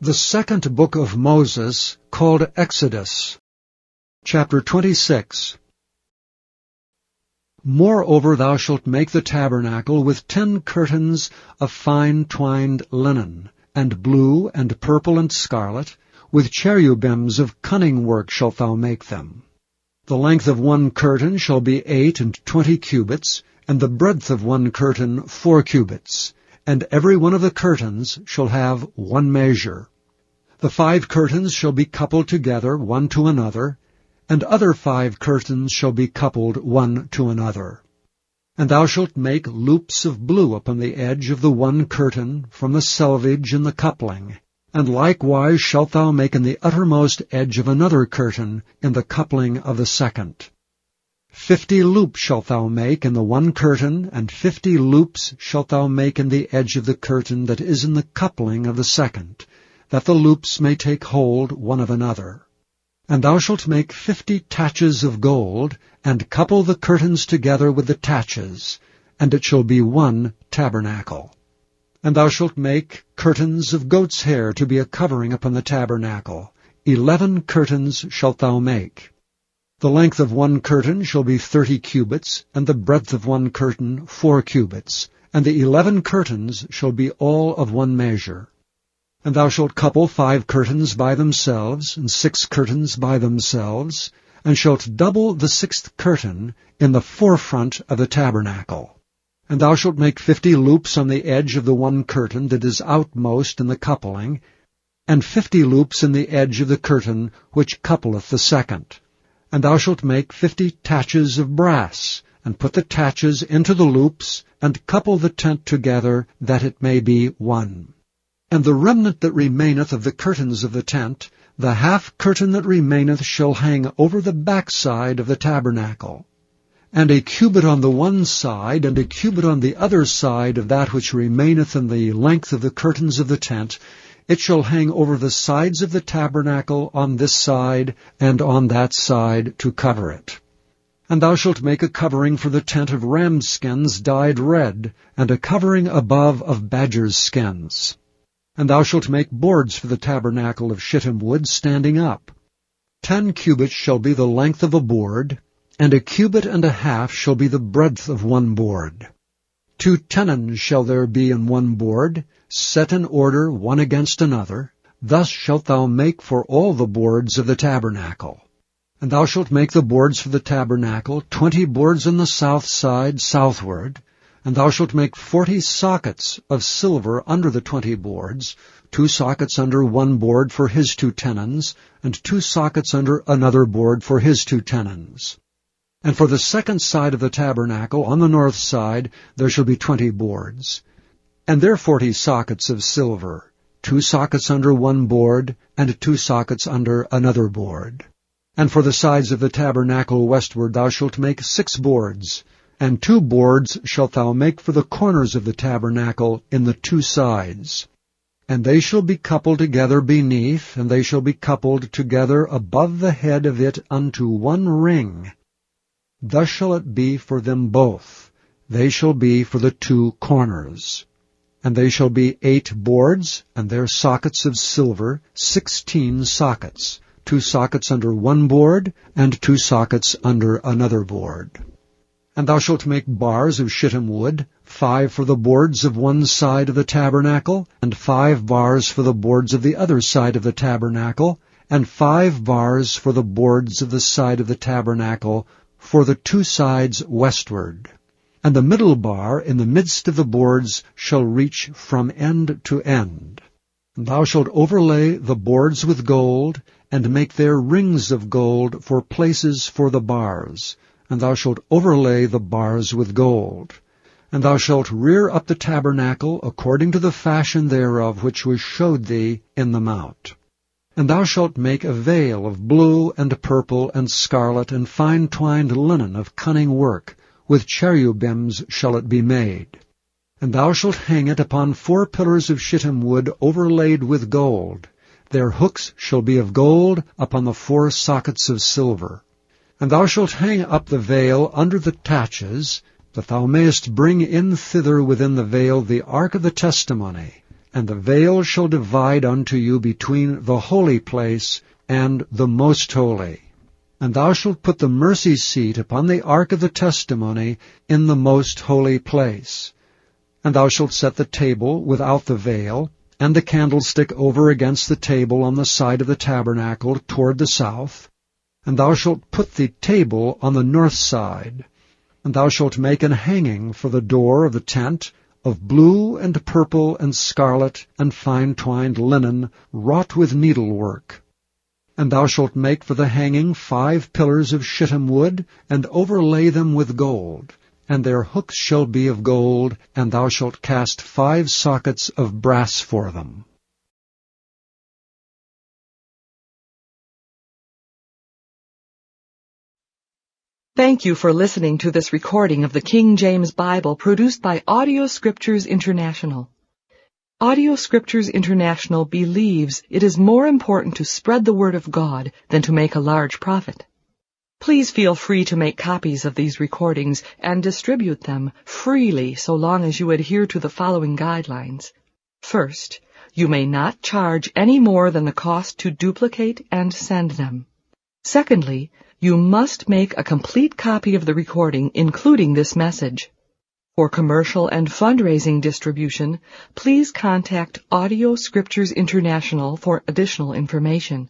The second book of Moses, called Exodus. Chapter 26. Moreover thou shalt make the tabernacle with 10 curtains of fine twined linen, and blue, and purple, and scarlet, with cherubims of cunning work shalt thou make them. The length of one curtain shall be 28 cubits, and the breadth of one curtain 4 cubits, and every one of the curtains shall have one measure. The 5 curtains shall be coupled together one to another, and other 5 curtains shall be coupled one to another. And thou shalt make loops of blue upon the edge of the one curtain from the selvage in the coupling, and likewise shalt thou make in the uttermost edge of another curtain in the coupling of the second. 50 loops shalt thou make in the one curtain, and 50 loops shalt thou make in the edge of the curtain that is in the coupling of the second, that the loops may take hold one of another. And thou shalt make 50 taches of gold, and couple the curtains together with the taches, and it shall be one tabernacle. And thou shalt make curtains of goat's hair to be a covering upon the tabernacle. 11 curtains shalt thou make. The length of one curtain shall be 30 cubits, and the breadth of one curtain 4 cubits, and the 11 curtains shall be all of one measure. And thou shalt couple 5 curtains by themselves, and 6 curtains by themselves, and shalt double the 6th curtain in the forefront of the tabernacle. And thou shalt make 50 loops on the edge of the one curtain that is outmost in the coupling, and 50 loops in the edge of the curtain which coupleth the second. And thou shalt make 50 taches of brass, and put the taches into the loops, and couple the tent together, that it may be one. And the remnant that remaineth of the curtains of the tent, the half curtain that remaineth shall hang over the backside of the tabernacle. And a cubit on the one side, and a cubit on the other side of that which remaineth in the length of the curtains of the tent, it shall hang over the sides of the tabernacle on this side and on that side to cover it. And thou shalt make a covering for the tent of ram skins dyed red, and a covering above of badgers' skins. And thou shalt make boards for the tabernacle of shittim wood standing up. 10 cubits shall be the length of a board, and a cubit and a half shall be the breadth of one board. 2 tenons shall there be in one board, set in order one against another. Thus shalt thou make for all the boards of the tabernacle. And thou shalt make the boards for the tabernacle, 20 boards on the south side southward. And thou shalt make 40 sockets of silver under the 20 boards, 2 sockets under one board for his 2 tenons, and 2 sockets under another board for his 2 tenons. And for the second side of the tabernacle, on the north side, there shall be 20 boards. And there 40 sockets of silver, 2 sockets under one board, and 2 sockets under another board. And for the sides of the tabernacle westward thou shalt make 6 boards, and 2 boards shalt thou make for the corners of the tabernacle in the 2 sides. And they shall be coupled together beneath, and they shall be coupled together above the head of it unto one ring. Thus shall it be for them both. They shall be for the 2 corners. And they shall be 8 boards, and their sockets of silver, 16 sockets, 2 sockets under one board, and 2 sockets under another board. And thou shalt make bars of shittim wood, 5 for the boards of one side of the tabernacle, and 5 bars for the boards of the other side of the tabernacle, and 5 bars for the boards of the side of the tabernacle, for the 2 sides westward. And the middle bar in the midst of the boards shall reach from end to end. And thou shalt overlay the boards with gold, and make there rings of gold for places for the bars. And thou shalt overlay the bars with gold. And thou shalt rear up the tabernacle according to the fashion thereof which was showed thee in the mount. And thou shalt make a veil of blue and purple and scarlet and fine twined linen of cunning work, with cherubims shall it be made. And thou shalt hang it upon 4 pillars of shittim wood overlaid with gold. Their hooks shall be of gold upon the 4 sockets of silver. And thou shalt hang up the veil under the taches, that thou mayest bring in thither within the veil the ark of the testimony, And the veil shall divide unto you between the holy place and the most holy. And thou shalt put the mercy seat upon the ark of the testimony in the most holy place. And thou shalt set the table without the veil, and the candlestick over against the table on the side of the tabernacle toward the south. And thou shalt put the table on the north side. And thou shalt make an hanging for the door of the tent, of blue and purple and scarlet and fine-twined linen, wrought with needlework. And thou shalt make for the hanging 5 pillars of shittim wood, and overlay them with gold. And their hooks shall be of gold, and thou shalt cast 5 sockets of brass for them. Thank you for listening to this recording of the King James Bible produced by Audio Scriptures International. Audio Scriptures International believes it is more important to spread the Word of God than to make a large profit. Please feel free to make copies of these recordings and distribute them freely so long as you adhere to the following guidelines. First, you may not charge any more than the cost to duplicate and send them. Secondly, you must make a complete copy of the recording, including this message. For commercial and fundraising distribution, please contact Audio Scriptures International for additional information.